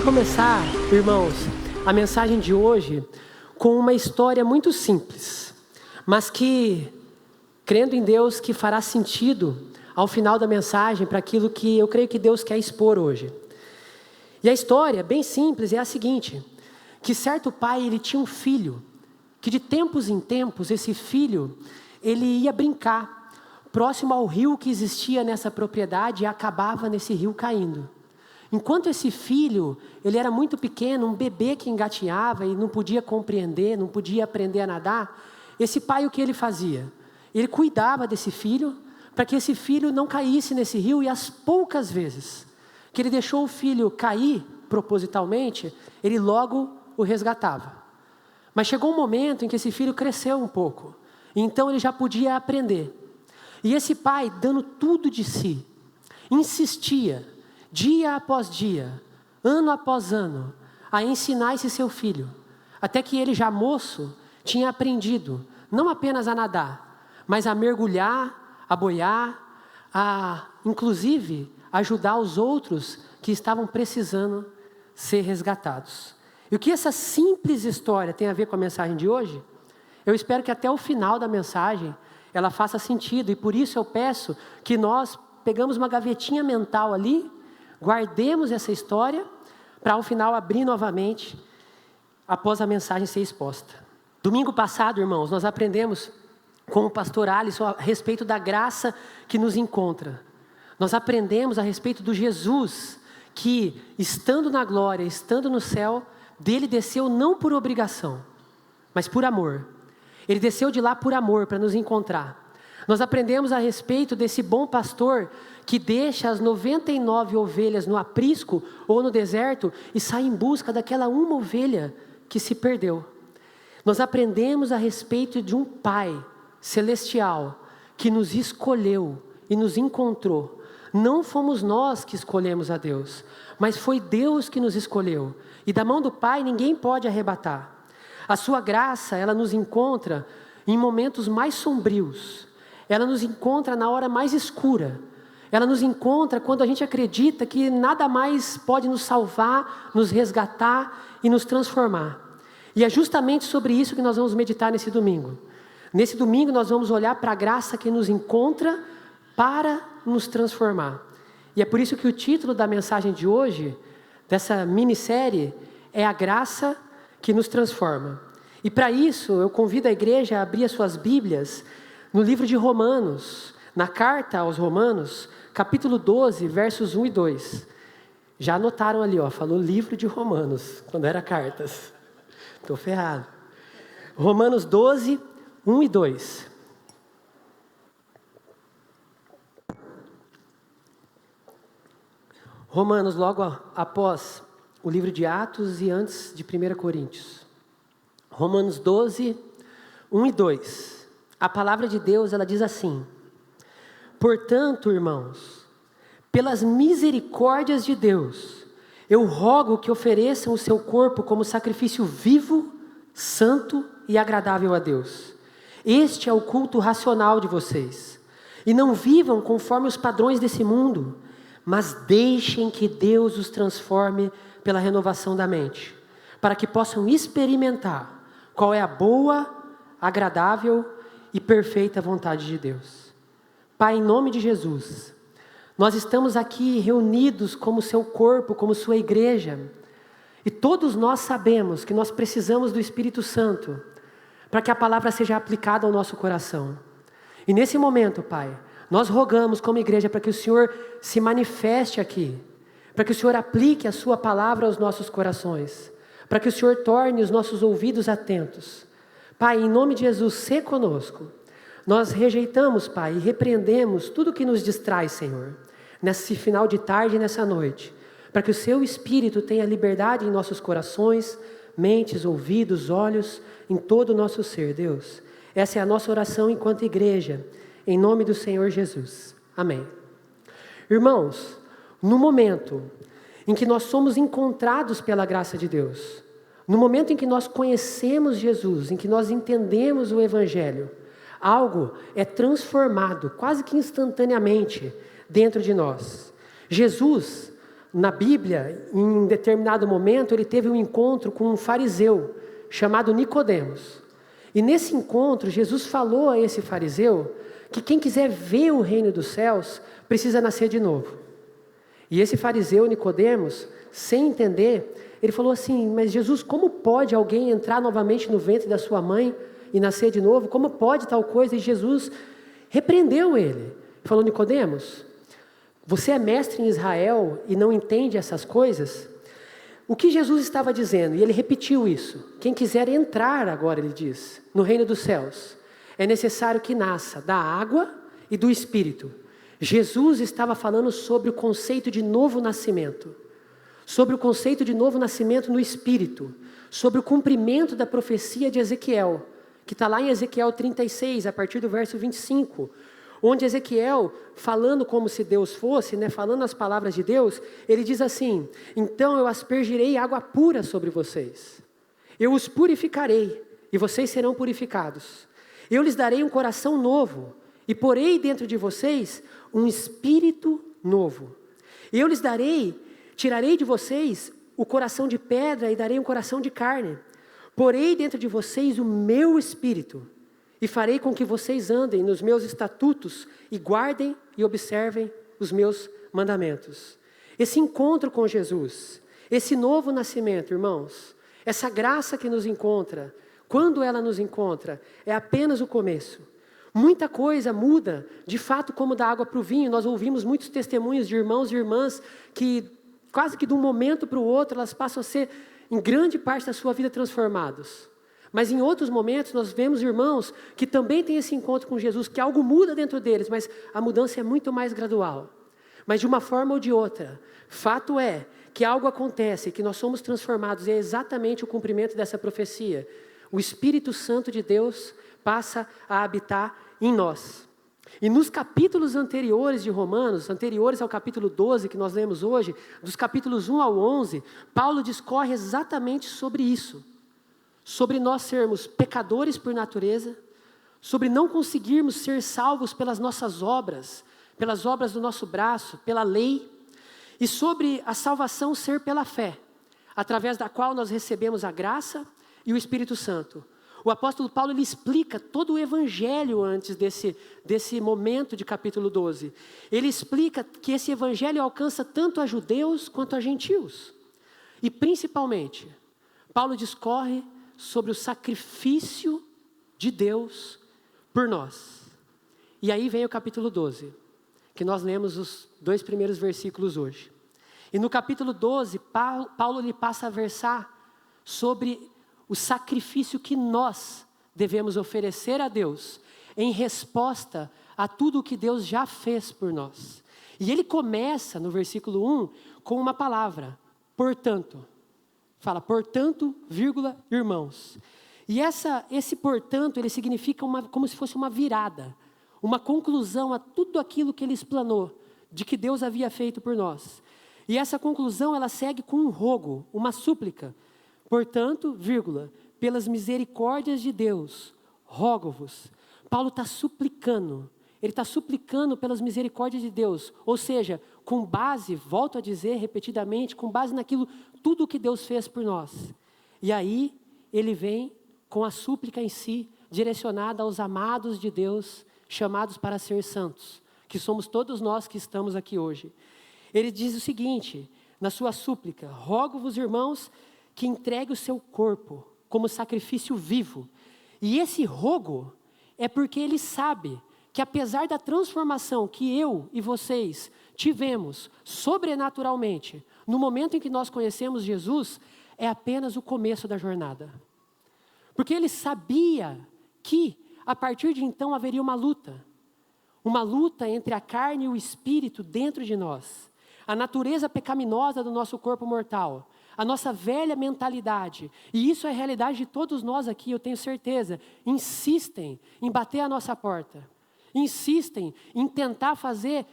começar, irmãos, a mensagem de hoje com uma história muito simples, mas que, crendo em Deus, que fará sentido ao final da mensagem para aquilo que eu creio que Deus quer expor hoje. E a história, bem simples, é a seguinte, que certo pai, ele tinha um filho, que de tempos em tempos, esse filho, ele ia brincar próximo ao rio que existia nessa propriedade e acabava nesse rio caindo. Enquanto esse filho, ele era muito pequeno, um bebê que engatinhava e não podia compreender, não podia aprender a nadar, esse pai o que ele fazia? Ele cuidava desse filho, para que esse filho não caísse nesse rio, e as poucas vezes que ele deixou o filho cair propositalmente, ele logo o resgatava. Mas chegou um momento em que esse filho cresceu um pouco, e então ele já podia aprender. E esse pai, dando tudo de si, insistia, dia após dia, ano após ano, a ensinar esse seu filho, até que ele já moço, tinha aprendido, não apenas a nadar, mas a mergulhar, a boiar, a, inclusive, ajudar os outros que estavam precisando ser resgatados. E o que essa simples história tem a ver com a mensagem de hoje? Eu espero que até o final da mensagem, ela faça sentido, e por isso eu peço que nós pegamos uma gavetinha mental ali, guardemos essa história para ao final abrir novamente após a mensagem ser exposta. Domingo passado, irmãos, nós aprendemos com o pastor Alisson a respeito da graça que nos encontra. Nós aprendemos a respeito do Jesus que, estando na glória, estando no céu, dele desceu não por obrigação, mas por amor. Ele desceu de lá por amor para nos encontrar. Nós aprendemos a respeito desse bom pastor que deixa as 99 ovelhas no aprisco ou no deserto e sai em busca daquela uma ovelha que se perdeu. Nós aprendemos a respeito de um Pai celestial que nos escolheu e nos encontrou. Não fomos nós que escolhemos a Deus, mas foi Deus que nos escolheu. E da mão do Pai ninguém pode arrebatar. A sua graça, ela nos encontra em momentos mais sombrios. Ela nos encontra na hora mais escura. Ela nos encontra quando a gente acredita que nada mais pode nos salvar, nos resgatar e nos transformar. E é justamente sobre isso que nós vamos meditar nesse domingo. Nesse domingo nós vamos olhar para a graça que nos encontra para nos transformar. E é por isso que o título da mensagem de hoje, dessa minissérie, é a graça que nos transforma. E para isso eu convido a igreja a abrir as suas Bíblias no livro de Romanos, na carta aos Romanos, capítulo 12, versos 1 e 2. Já anotaram ali, falou livro de Romanos, quando era cartas. Estou ferrado. Romanos 12, 1 e 2. Romanos, logo após o livro de Atos e antes de 1 Coríntios. Romanos 12, 1 e 2. A palavra de Deus, ela diz assim: portanto, irmãos, pelas misericórdias de Deus, eu rogo que ofereçam o seu corpo como sacrifício vivo, santo e agradável a Deus. Este é o culto racional de vocês. E não vivam conforme os padrões desse mundo, mas deixem que Deus os transforme pela renovação da mente, para que possam experimentar qual é a boa, agradável e perfeita vontade de Deus. Pai, em nome de Jesus, nós estamos aqui reunidos como seu corpo, como sua igreja, e todos nós sabemos que nós precisamos do Espírito Santo para que a palavra seja aplicada ao nosso coração. E nesse momento, Pai, nós rogamos como igreja para que o Senhor se manifeste aqui, para que o Senhor aplique a sua palavra aos nossos corações, para que o Senhor torne os nossos ouvidos atentos. Pai, em nome de Jesus, sê conosco. Nós rejeitamos, Pai, e repreendemos tudo que nos distrai, Senhor, nesse final de tarde e nessa noite, para que o Seu Espírito tenha liberdade em nossos corações, mentes, ouvidos, olhos, em todo o nosso ser, Deus. Essa é a nossa oração enquanto igreja, em nome do Senhor Jesus. Amém. Irmãos, no momento em que nós somos encontrados pela graça de Deus, no momento em que nós conhecemos Jesus, em que nós entendemos o Evangelho, algo é transformado quase que instantaneamente dentro de nós. Jesus, na Bíblia, em um determinado momento, ele teve um encontro com um fariseu chamado Nicodemos. E nesse encontro, Jesus falou a esse fariseu que quem quiser ver o reino dos céus precisa nascer de novo. E esse fariseu Nicodemos, sem entender, ele falou assim: mas Jesus, como pode alguém entrar novamente no ventre da sua mãe e nascer de novo? Como pode tal coisa? E Jesus repreendeu ele. Falou: Nicodemos, você é mestre em Israel e não entende essas coisas? O que Jesus estava dizendo, e ele repetiu isso: quem quiser entrar agora, ele diz, no reino dos céus, é necessário que nasça da água e do Espírito. Jesus estava falando sobre o conceito de novo nascimento, sobre o conceito de novo nascimento no Espírito, sobre o cumprimento da profecia de Ezequiel, que está lá em Ezequiel 36, a partir do verso 25, onde Ezequiel, falando como se Deus fosse, falando as palavras de Deus, ele diz assim: então eu aspergirei água pura sobre vocês, eu os purificarei, e vocês serão purificados. Eu lhes darei um coração novo, e porei dentro de vocês um espírito novo. Eu lhes tirarei de vocês o coração de pedra e darei um coração de carne. Porei dentro de vocês o meu espírito, e farei com que vocês andem nos meus estatutos e guardem e observem os meus mandamentos. Esse encontro com Jesus, esse novo nascimento, irmãos, essa graça que nos encontra, quando ela nos encontra, é apenas o começo. Muita coisa muda, de fato, como da água para o vinho. Nós ouvimos muitos testemunhos de irmãos e irmãs que, quase que de um momento para o outro, elas passam a ser, em grande parte da sua vida, transformados. Mas em outros momentos, nós vemos irmãos que também têm esse encontro com Jesus, que algo muda dentro deles, mas a mudança é muito mais gradual. Mas de uma forma ou de outra, fato é que algo acontece, que nós somos transformados, e é exatamente o cumprimento dessa profecia. O Espírito Santo de Deus passa a habitar em nós. E nos capítulos anteriores de Romanos, anteriores ao capítulo 12 que nós lemos hoje, dos capítulos 1 ao 11, Paulo discorre exatamente sobre isso. Sobre nós sermos pecadores por natureza, sobre não conseguirmos ser salvos pelas nossas obras, pelas obras do nosso braço, pela lei, e sobre a salvação ser pela fé, através da qual nós recebemos a graça e o Espírito Santo. O apóstolo Paulo, ele explica todo o evangelho antes desse momento de capítulo 12. Ele explica que esse evangelho alcança tanto a judeus quanto a gentios. E principalmente, Paulo discorre sobre o sacrifício de Deus por nós. E aí vem o capítulo 12, que nós lemos os 2 primeiros versículos hoje. E no capítulo 12, Paulo lhe passa a versar sobre o sacrifício que nós devemos oferecer a Deus em resposta a tudo o que Deus já fez por nós. E ele começa no versículo 1 com uma palavra: portanto. Fala, portanto, vírgula, irmãos. E esse portanto, ele significa como se fosse uma virada, uma conclusão a tudo aquilo que ele explanou, de que Deus havia feito por nós. E essa conclusão, ela segue com um rogo, uma súplica. Portanto, vírgula, pelas misericórdias de Deus, rogo-vos. Paulo está suplicando, ele está suplicando pelas misericórdias de Deus, ou seja, com base, volto a dizer repetidamente, com base naquilo, tudo o que Deus fez por nós. E aí, ele vem com a súplica em si, direcionada aos amados de Deus, chamados para ser santos, que somos todos nós que estamos aqui hoje. Ele diz o seguinte, na sua súplica: rogo-vos, irmãos, que entregue o seu corpo como sacrifício vivo. E esse rogo é porque ele sabe que apesar da transformação que eu e vocês tivemos sobrenaturalmente, no momento em que nós conhecemos Jesus, é apenas o começo da jornada. Porque ele sabia que, a partir de então, haveria uma luta entre a carne e o espírito dentro de nós. A natureza pecaminosa do nosso corpo mortal, a nossa velha mentalidade, e isso é a realidade de todos nós aqui, eu tenho certeza, insistem em bater a nossa porta, insistem em tentar fazer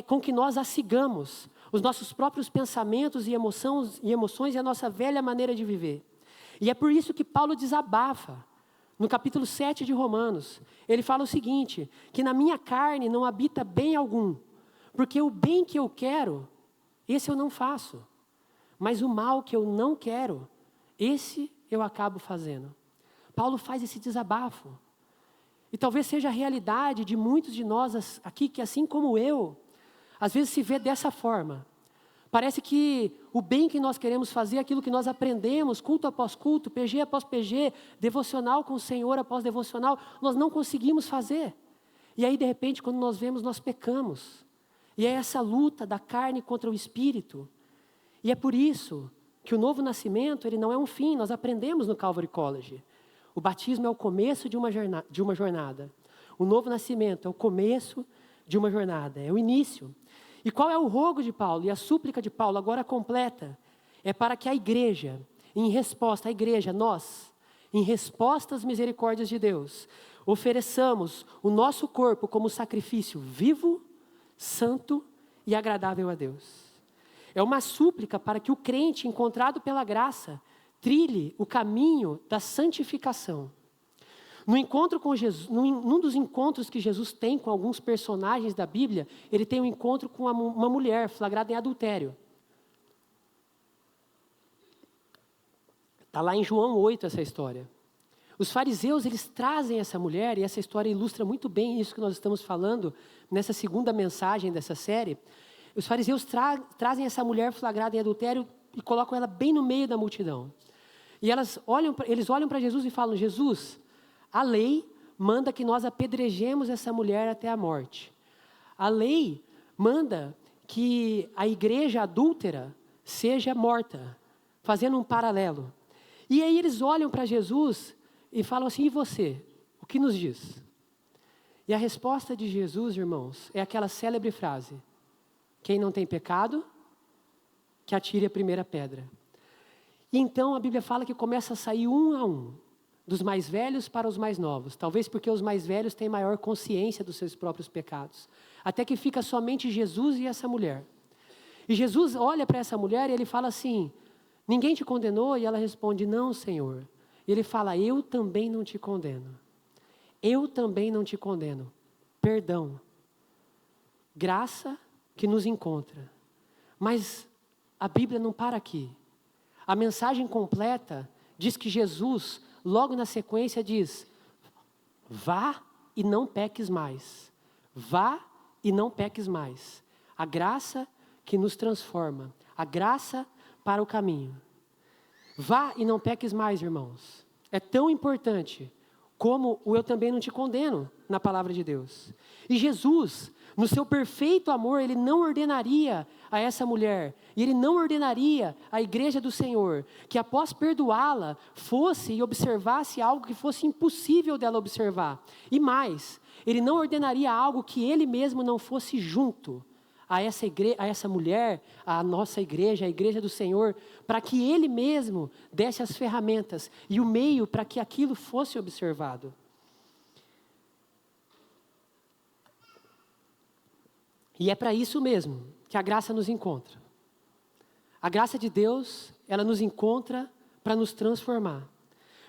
com que nós a sigamos, os nossos próprios pensamentos e emoções e a nossa velha maneira de viver. E é por isso que Paulo desabafa, no capítulo 7 de Romanos, ele fala o seguinte, que na minha carne não habita bem algum, porque o bem que eu quero, esse eu não faço. Mas o mal que eu não quero, esse eu acabo fazendo. Paulo faz esse desabafo. E talvez seja a realidade de muitos de nós aqui, que assim como eu, às vezes se vê dessa forma. Parece que o bem que nós queremos fazer, aquilo que nós aprendemos, culto após culto, PG após PG, devocional com o Senhor após devocional, nós não conseguimos fazer. E aí, de repente, quando nós vemos, nós pecamos. E é essa luta da carne contra o espírito. E é por isso que o novo nascimento, ele não é um fim, nós aprendemos no Calvary College. O batismo é o começo de uma jornada. O novo nascimento é o começo de uma jornada, é o início. E qual é o rogo de Paulo e a súplica de Paulo, agora completa? É para que a igreja, nós, em resposta às misericórdias de Deus, ofereçamos o nosso corpo como sacrifício vivo, santo e agradável a Deus. É uma súplica para que o crente, encontrado pela graça, trilhe o caminho da santificação. No encontro com Jesus, num dos encontros que Jesus tem com alguns personagens da Bíblia, ele tem um encontro com uma mulher flagrada em adultério. Está lá em João 8 essa história. Os fariseus, eles trazem essa mulher, e essa história ilustra muito bem isso que nós estamos falando nessa segunda mensagem dessa série. Os fariseus trazem essa mulher flagrada em adultério e colocam ela bem no meio da multidão. E eles olham para Jesus e falam: Jesus, a lei manda que nós apedrejemos essa mulher até a morte. A lei manda que a igreja adúltera seja morta, fazendo um paralelo. E aí eles olham para Jesus e falam assim: e você? O que nos diz? E a resposta de Jesus, irmãos, é aquela célebre frase: quem não tem pecado, que atire a primeira pedra. E então a Bíblia fala que começa a sair um a um, dos mais velhos para os mais novos. Talvez porque os mais velhos têm maior consciência dos seus próprios pecados. Até que fica somente Jesus e essa mulher. E Jesus olha para essa mulher e ele fala assim: ninguém te condenou? E ela responde: não, Senhor. E ele fala: eu também não te condeno. Eu também não te condeno. Perdão. Graça que nos encontra. Mas a Bíblia não para aqui. A mensagem completa diz que Jesus, logo na sequência, diz: vá e não peques mais. Vá e não peques mais. A graça que nos transforma. A graça para o caminho. Vá e não peques mais, irmãos. É tão importante como o eu também não te condeno na palavra de Deus. E Jesus, no seu perfeito amor, ele não ordenaria a essa mulher, e ele não ordenaria à igreja do Senhor, que após perdoá-la, fosse e observasse algo que fosse impossível dela observar. E mais, ele não ordenaria algo que ele mesmo não fosse junto a essa mulher, a nossa igreja, a igreja do Senhor, para que ele mesmo desse as ferramentas e o meio para que aquilo fosse observado. E é para isso mesmo que a graça nos encontra. A graça de Deus, ela nos encontra para nos transformar.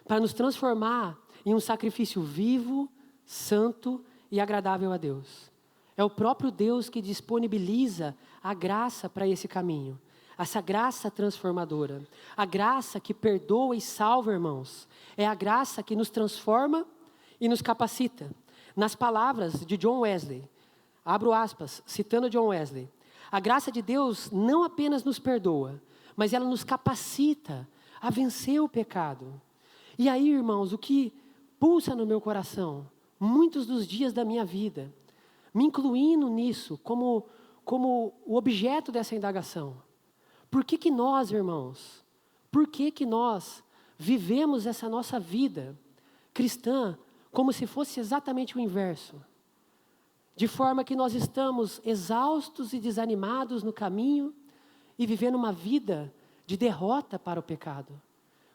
Para nos transformar em um sacrifício vivo, santo e agradável a Deus. É o próprio Deus que disponibiliza a graça para esse caminho. Essa graça transformadora. A graça que perdoa e salva, irmãos. É a graça que nos transforma e nos capacita. Nas palavras de John Wesley, abro aspas, citando John Wesley: a graça de Deus não apenas nos perdoa, mas ela nos capacita a vencer o pecado. E aí, irmãos, o que pulsa no meu coração, muitos dos dias da minha vida, me incluindo nisso como o objeto dessa indagação. Por que nós, irmãos, vivemos essa nossa vida cristã como se fosse exatamente o inverso? De forma que nós estamos exaustos e desanimados no caminho e vivendo uma vida de derrota para o pecado.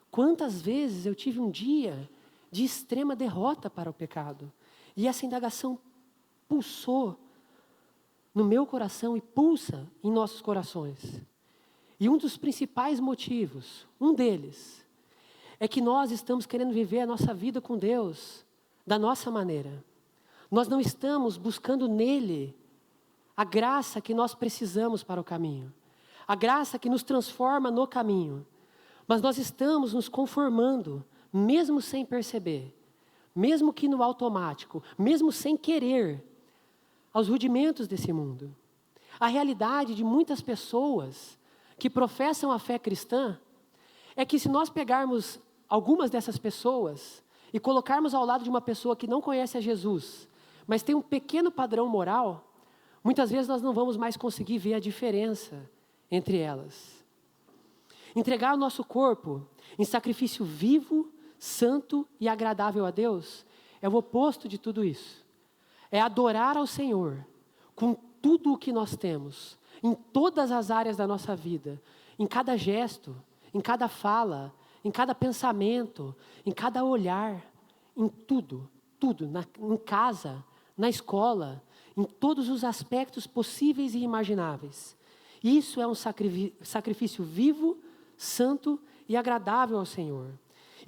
Quantas vezes eu tive um dia de extrema derrota para o pecado? E essa indagação pulsou no meu coração e pulsa em nossos corações. E um dos principais motivos, um deles, é que nós estamos querendo viver a nossa vida com Deus da nossa maneira. Nós não estamos buscando nele a graça que nós precisamos para o caminho. A graça que nos transforma no caminho. Mas nós estamos nos conformando, mesmo sem perceber, mesmo que no automático, mesmo sem querer, aos rudimentos desse mundo. A realidade de muitas pessoas que professam a fé cristã é que se nós pegarmos algumas dessas pessoas e colocarmos ao lado de uma pessoa que não conhece a Jesus, mas tem um pequeno padrão moral, muitas vezes nós não vamos mais conseguir ver a diferença entre elas. Entregar o nosso corpo em sacrifício vivo, santo e agradável a Deus é o oposto de tudo isso. É adorar ao Senhor com tudo o que nós temos, em todas as áreas da nossa vida, em cada gesto, em cada fala, em cada pensamento, em cada olhar, em tudo, em casa, na escola, em todos os aspectos possíveis e imagináveis. Isso é um sacrifício vivo, santo e agradável ao Senhor.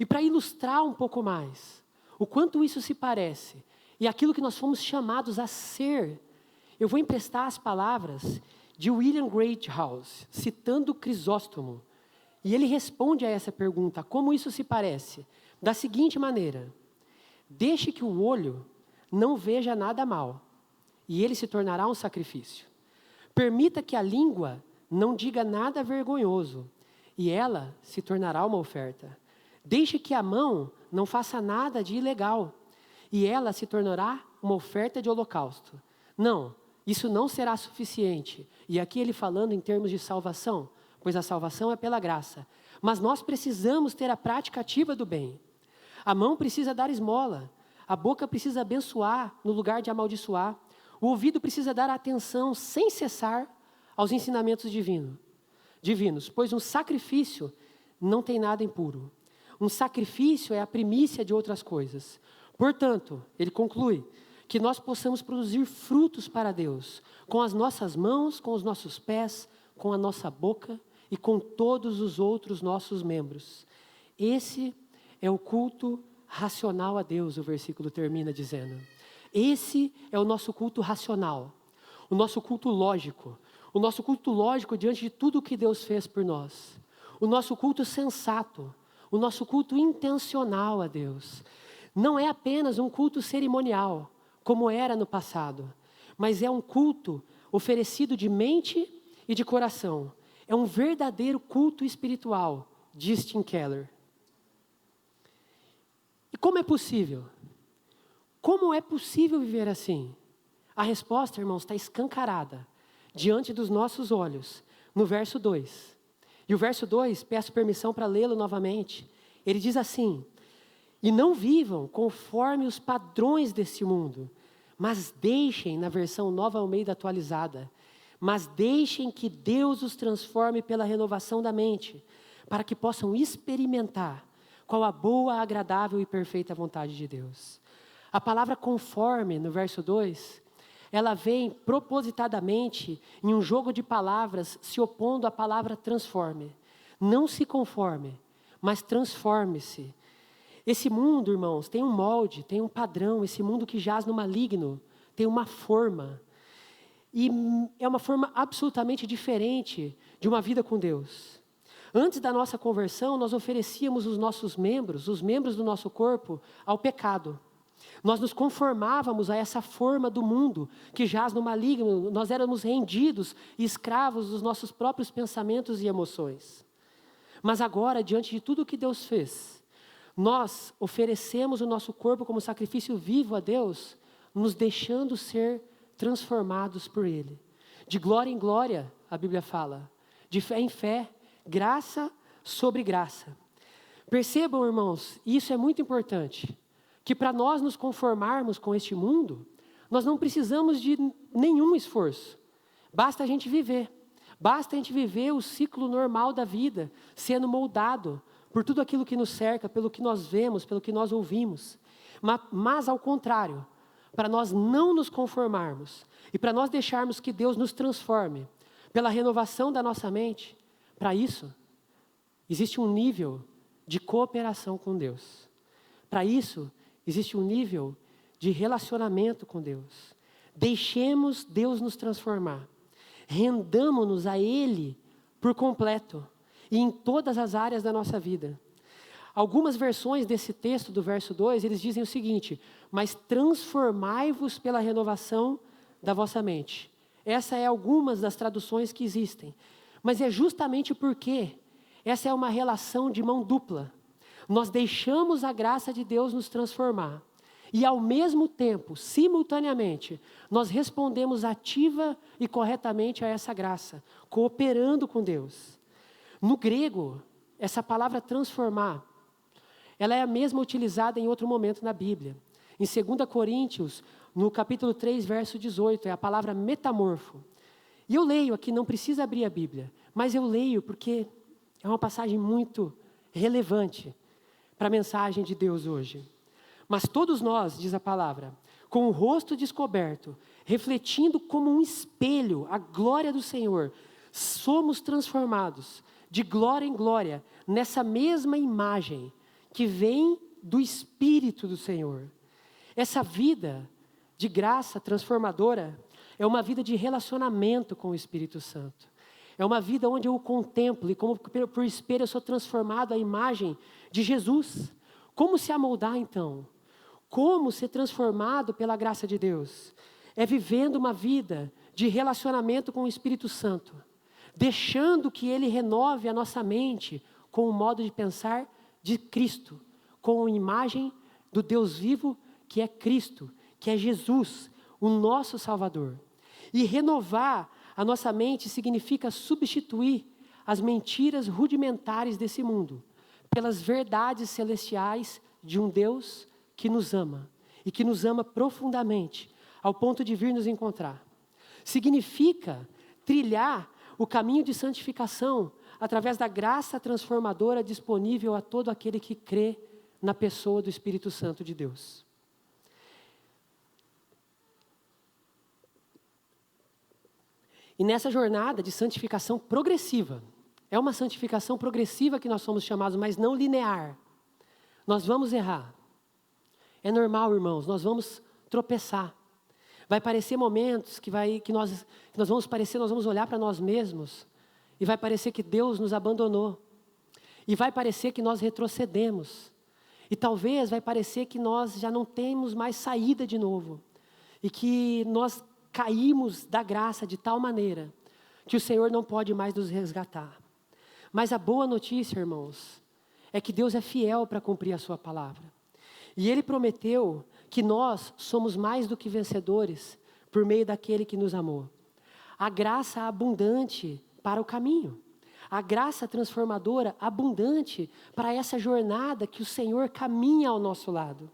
E para ilustrar um pouco mais o quanto isso se parece e aquilo que nós fomos chamados a ser, eu vou emprestar as palavras de William Greathouse, citando Crisóstomo. E ele responde a essa pergunta, como isso se parece, da seguinte maneira: deixe que o olho não veja nada mal, e ele se tornará um sacrifício. Permita que a língua não diga nada vergonhoso, e ela se tornará uma oferta. Deixe que a mão não faça nada de ilegal, e ela se tornará uma oferta de holocausto. Não, isso não será suficiente. E aqui ele falando em termos de salvação, pois a salvação é pela graça. Mas nós precisamos ter a prática ativa do bem. A mão precisa dar esmola, a boca precisa abençoar no lugar de amaldiçoar, o ouvido precisa dar atenção sem cessar aos ensinamentos divinos, pois um sacrifício não tem nada impuro. Um sacrifício é a primícia de outras coisas. Portanto, ele conclui, que nós possamos produzir frutos para Deus, com as nossas mãos, com os nossos pés, com a nossa boca e com todos os outros nossos membros. Esse é o culto racional a Deus, o versículo termina dizendo. Esse é o nosso culto racional, o nosso culto lógico, diante de tudo o que Deus fez por nós, o nosso culto sensato, o nosso culto intencional a Deus. Não é apenas um culto cerimonial, como era no passado, mas é um culto oferecido de mente e de coração. É um verdadeiro culto espiritual, diz Tim Keller. E como é possível? Como é possível viver assim? A resposta, irmãos, está escancarada diante dos nossos olhos, no verso 2. E o verso 2, peço permissão para lê-lo novamente. Ele diz assim: e não vivam conforme os padrões desse mundo, mas deixem, na versão Nova Almeida atualizada, mas deixem que Deus os transforme pela renovação da mente, para que possam experimentar qual a boa, agradável e perfeita vontade de Deus. A palavra conforme, no verso 2, ela vem propositadamente em um jogo de palavras se opondo à palavra transforme. Não se conforme, mas transforme-se. Esse mundo, irmãos, tem um molde, tem um padrão. Esse mundo que jaz no maligno tem uma forma. E é uma forma absolutamente diferente de uma vida com Deus. Antes da nossa conversão, nós oferecíamos os nossos membros, os membros do nosso corpo, ao pecado. Nós nos conformávamos a essa forma do mundo que jaz no maligno. Nós éramos rendidos e escravos dos nossos próprios pensamentos e emoções. Mas agora, diante de tudo o que Deus fez, nós oferecemos o nosso corpo como sacrifício vivo a Deus, nos deixando ser transformados por Ele. De glória em glória, a Bíblia fala. De fé em fé, graça sobre graça. Percebam, irmãos, e isso é muito importante, que para nós nos conformarmos com este mundo, nós não precisamos de nenhum esforço. Basta a gente viver. Basta a gente viver o ciclo normal da vida, sendo moldado por tudo aquilo que nos cerca, pelo que nós vemos, pelo que nós ouvimos. Mas ao contrário, para nós não nos conformarmos e para nós deixarmos que Deus nos transforme pela renovação da nossa mente, para isso, existe um nível de cooperação com Deus. Para isso, existe um nível de relacionamento com Deus. Deixemos Deus nos transformar. Rendamo-nos a Ele por completo e em todas as áreas da nossa vida. Algumas versões desse texto, do verso 2, eles dizem o seguinte: mas transformai-vos pela renovação da vossa mente. Essa é algumas das traduções que existem. Mas é justamente porque essa é uma relação de mão dupla. Nós deixamos a graça de Deus nos transformar. E ao mesmo tempo, simultaneamente, nós respondemos ativa e corretamente a essa graça, cooperando com Deus. No grego, essa palavra transformar, ela é a mesma utilizada em outro momento na Bíblia. Em 2 Coríntios, no capítulo 3, verso 18, é a palavra metamorfo. E eu leio aqui, não precisa abrir a Bíblia, mas eu leio porque é uma passagem muito relevante para a mensagem de Deus hoje. Mas todos nós, diz a palavra, com o rosto descoberto, refletindo como um espelho a glória do Senhor, somos transformados de glória em glória nessa mesma imagem que vem do Espírito do Senhor. Essa vida de graça transformadora é uma vida de relacionamento com o Espírito Santo. É uma vida onde eu o contemplo e como por espelho eu sou transformado à imagem de Jesus. Como se amoldar então? Como ser transformado pela graça de Deus? É vivendo uma vida de relacionamento com o Espírito Santo, deixando que Ele renove a nossa mente com o modo de pensar de Cristo, com a imagem do Deus vivo que é Cristo, que é Jesus, o nosso Salvador. E renovar a nossa mente significa substituir as mentiras rudimentares desse mundo pelas verdades celestiais de um Deus que nos ama e que nos ama profundamente, ao ponto de vir nos encontrar. Significa trilhar o caminho de santificação através da graça transformadora disponível a todo aquele que crê na pessoa do Espírito Santo de Deus. E nessa jornada de santificação progressiva, é uma santificação progressiva que nós somos chamados, mas não linear. Nós vamos errar. É normal, irmãos, nós vamos tropeçar. Vai parecer momentos que nós vamos olhar para nós mesmos e vai parecer que Deus nos abandonou. E vai parecer que nós retrocedemos. E talvez vai parecer que nós já não temos mais saída de novo. E que nós caímos da graça de tal maneira que o Senhor não pode mais nos resgatar. Mas a boa notícia, irmãos, é que Deus é fiel para cumprir a sua palavra. E Ele prometeu que nós somos mais do que vencedores por meio daquele que nos amou. A graça abundante para o caminho. A graça transformadora abundante para essa jornada que o Senhor caminha ao nosso lado.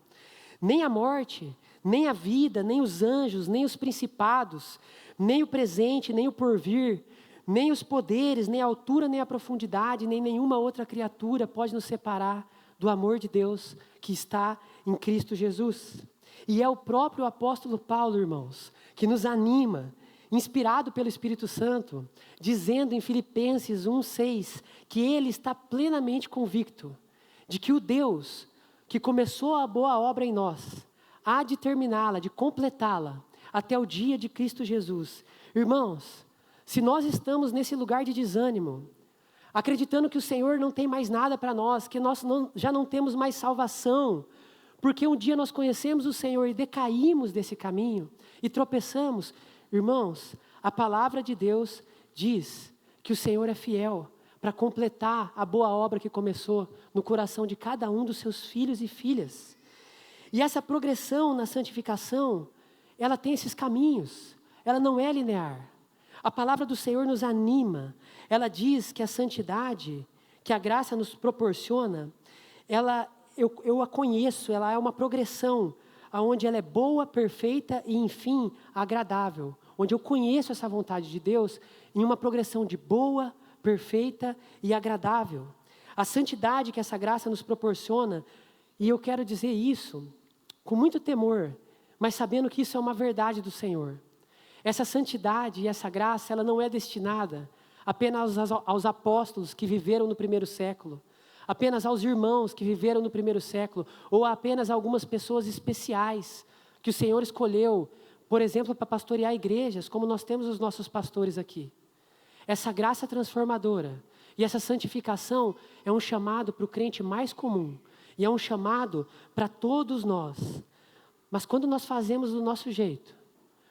Nem a morte, nem a vida, nem os anjos, nem os principados, nem o presente, nem o porvir, nem os poderes, nem a altura, nem a profundidade, nem nenhuma outra criatura pode nos separar do amor de Deus que está em Cristo Jesus. E é o próprio apóstolo Paulo, irmãos, que nos anima, inspirado pelo Espírito Santo, dizendo em Filipenses 1:6, que ele está plenamente convicto de que o Deus que começou a boa obra em nós, há de terminá-la, de completá-la, até o dia de Cristo Jesus. Irmãos, se nós estamos nesse lugar de desânimo, acreditando que o Senhor não tem mais nada para nós, que nós já não temos mais salvação, porque um dia nós conhecemos o Senhor e decaímos desse caminho e tropeçamos. Irmãos, a palavra de Deus diz que o Senhor é fiel para completar a boa obra que começou no coração de cada um dos seus filhos e filhas. E essa progressão na santificação, ela tem esses caminhos, ela não é linear. A palavra do Senhor nos anima, ela diz que a santidade, que a graça nos proporciona, eu a conheço, ela é uma progressão, onde ela é boa, perfeita e, enfim, agradável. Onde eu conheço essa vontade de Deus em uma progressão de boa, perfeita e agradável. A santidade que essa graça nos proporciona, e eu quero dizer isso com muito temor, mas sabendo que isso é uma verdade do Senhor. Essa santidade e essa graça, ela não é destinada apenas aos apóstolos que viveram no primeiro século, apenas aos irmãos que viveram no primeiro século, ou apenas a algumas pessoas especiais que o Senhor escolheu, por exemplo, para pastorear igrejas, como nós temos os nossos pastores aqui. essa graça transformadora e essa santificação é um chamado para o crente mais comum. E é um chamado para todos nós. Mas quando nós fazemos do nosso jeito,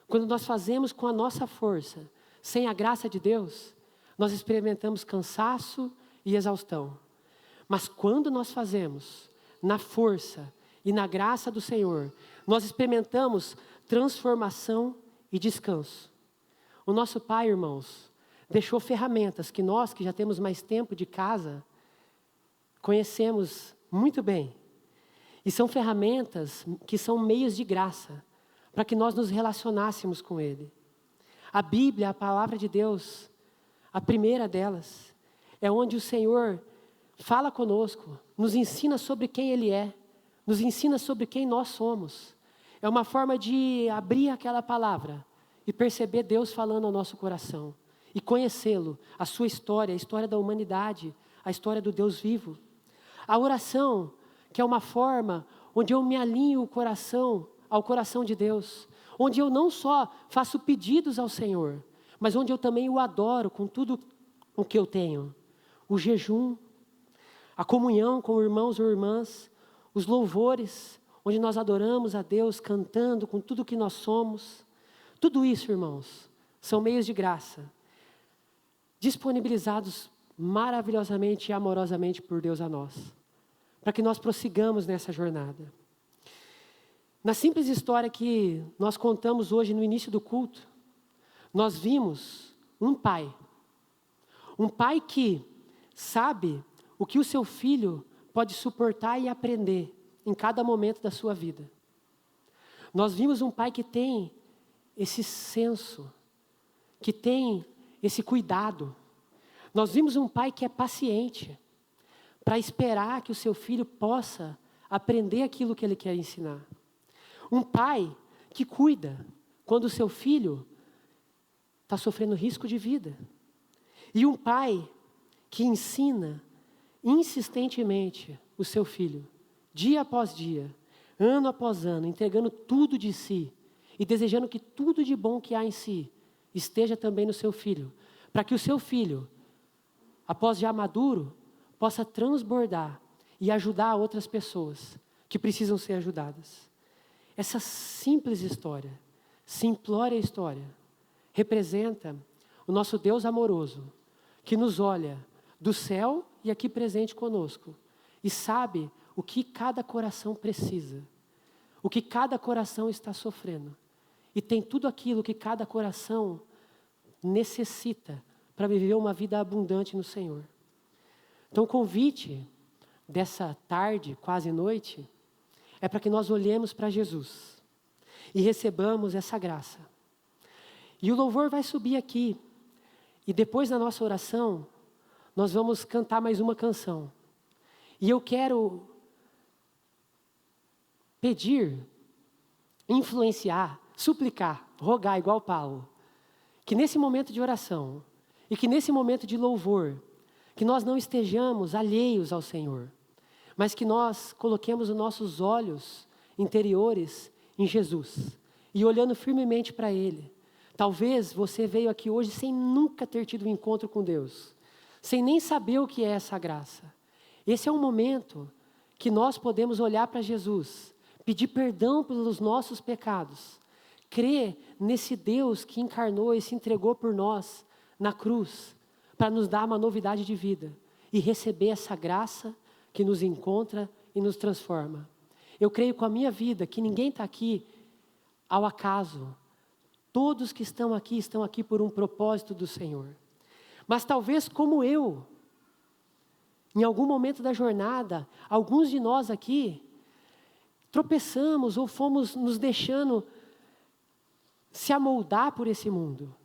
quando nós fazemos com a nossa força, sem a graça de Deus, nós experimentamos cansaço e exaustão. Mas quando nós fazemos na força e na graça do Senhor, nós experimentamos transformação e descanso. O nosso Pai, irmãos, deixou ferramentas que nós, que já temos mais tempo de casa, conhecemos muito bem. E são ferramentas que são meios de graça, para que nós nos relacionássemos com Ele. A Bíblia, a palavra de Deus, a primeira delas, é onde o Senhor fala conosco, nos ensina sobre quem Ele é, nos ensina sobre quem nós somos. É uma forma de abrir aquela palavra e perceber Deus falando ao nosso coração. E conhecê-lo, a sua história, a história da humanidade, a história do Deus vivo. A oração, que é uma forma onde eu me alinho o coração ao coração de Deus. Onde eu não só faço pedidos ao Senhor, mas onde eu também o adoro com tudo o que eu tenho. O jejum, a comunhão com irmãos ou irmãs, os louvores, onde nós adoramos a Deus cantando com tudo que nós somos. Tudo isso, irmãos, são meios de graça, disponibilizados maravilhosamente e amorosamente por Deus a nós, para que nós prossigamos nessa jornada. Na simples história que nós contamos hoje no início do culto, nós vimos um pai que sabe o que o seu filho pode suportar e aprender em cada momento da sua vida. Nós vimos um pai que tem esse senso, que tem esse cuidado. Nós vimos um pai que é paciente para esperar que o seu filho possa aprender aquilo que ele quer ensinar. Um pai que cuida quando o seu filho está sofrendo risco de vida. E um pai que ensina insistentemente o seu filho, dia após dia, ano após ano, entregando tudo de si e desejando que tudo de bom que há em si esteja também no seu filho, para que o seu filho, após já maduro, possa transbordar e ajudar outras pessoas que precisam ser ajudadas. Essa simples história, simplória história, representa o nosso Deus amoroso, que nos olha do céu e aqui presente conosco, e sabe o que cada coração precisa, o que cada coração está sofrendo, e tem tudo aquilo que cada coração necessita para viver uma vida abundante no Senhor. Então o convite dessa tarde, quase noite, é para que nós olhemos para Jesus e recebamos essa graça. E o louvor vai subir aqui, e depois da nossa oração, nós vamos cantar mais uma canção. E eu quero pedir, influenciar, suplicar, rogar igual Paulo, que nesse momento de oração e que nesse momento de louvor, que nós não estejamos alheios ao Senhor, mas que nós coloquemos os nossos olhos interiores em Jesus e olhando firmemente para Ele. Talvez você veio aqui hoje sem nunca ter tido um encontro com Deus, sem nem saber o que é essa graça. Esse é um momento que nós podemos olhar para Jesus, pedir perdão pelos nossos pecados, crer nesse Deus que encarnou e se entregou por nós na cruz, para nos dar uma novidade de vida e receber essa graça que nos encontra e nos transforma. Eu creio com a minha vida que ninguém está aqui ao acaso. Todos que estão aqui por um propósito do Senhor. Mas talvez como eu, em algum momento da jornada, alguns de nós aqui tropeçamos ou fomos nos deixando se amoldar por esse mundo.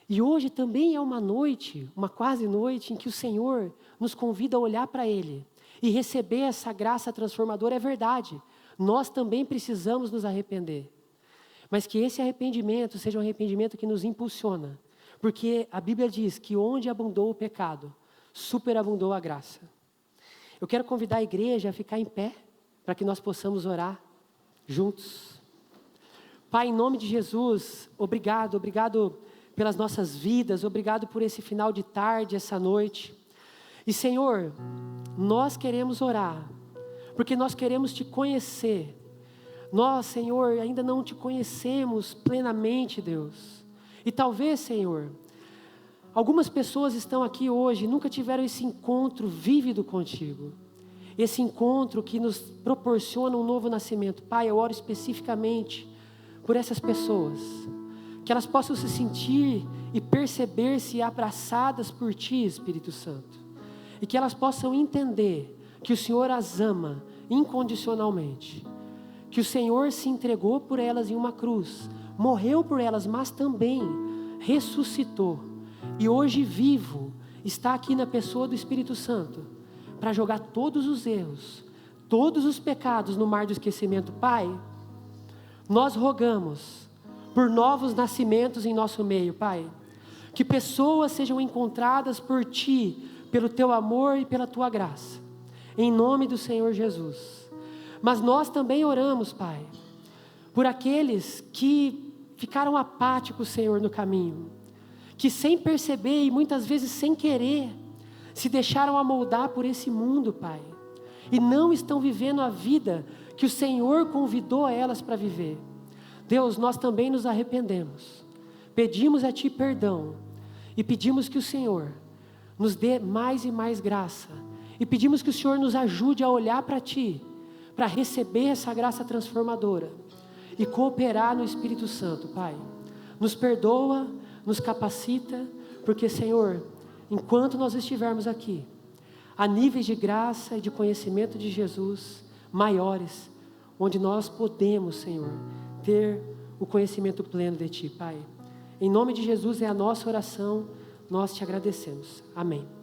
E hoje também é uma noite, uma quase noite, em que o Senhor nos convida a olhar para Ele e receber essa graça transformadora. É verdade, nós também precisamos nos arrepender. Mas que esse arrependimento seja um arrependimento que nos impulsiona. Porque a Bíblia diz que onde abundou o pecado, superabundou a graça. Eu quero convidar a igreja a ficar em pé, para que nós possamos orar juntos. Pai, em nome de Jesus, obrigado pelas nossas vidas, obrigado por esse final de tarde, essa noite. E Senhor, nós queremos orar, porque nós queremos Te conhecer. Nós, Senhor, ainda não Te conhecemos plenamente, Deus. E talvez, Senhor, algumas pessoas estão aqui hoje e nunca tiveram esse encontro vívido contigo. Esse encontro que nos proporciona um novo nascimento. Pai, eu oro especificamente por essas pessoas. Que elas possam se sentir e perceber-se abraçadas por Ti, Espírito Santo. E que elas possam entender que o Senhor as ama incondicionalmente. Que o Senhor se entregou por elas em uma cruz. Morreu por elas, mas também ressuscitou. E hoje vivo, está aqui na pessoa do Espírito Santo, para jogar todos os erros, todos os pecados no mar do esquecimento. Pai, nós rogamos por novos nascimentos em nosso meio, Pai. Que pessoas sejam encontradas por Ti, pelo Teu amor e pela Tua graça. Em nome do Senhor Jesus. Mas nós também oramos, Pai, por aqueles que ficaram apáticos, Senhor, no caminho. Que sem perceber e muitas vezes sem querer, se deixaram amoldar por esse mundo, Pai. E não estão vivendo a vida que o Senhor convidou elas para viver. Deus, nós também nos arrependemos. Pedimos a Ti perdão. E pedimos que o Senhor nos dê mais e mais graça. E pedimos que o Senhor nos ajude a olhar para Ti, para receber essa graça transformadora. E cooperar no Espírito Santo, Pai. Nos perdoa, nos capacita, porque, Senhor, enquanto nós estivermos aqui, há níveis de graça e de conhecimento de Jesus maiores, onde nós podemos, Senhor, ter o conhecimento pleno de Ti, Pai. Em nome de Jesus é a nossa oração, nós Te agradecemos. Amém.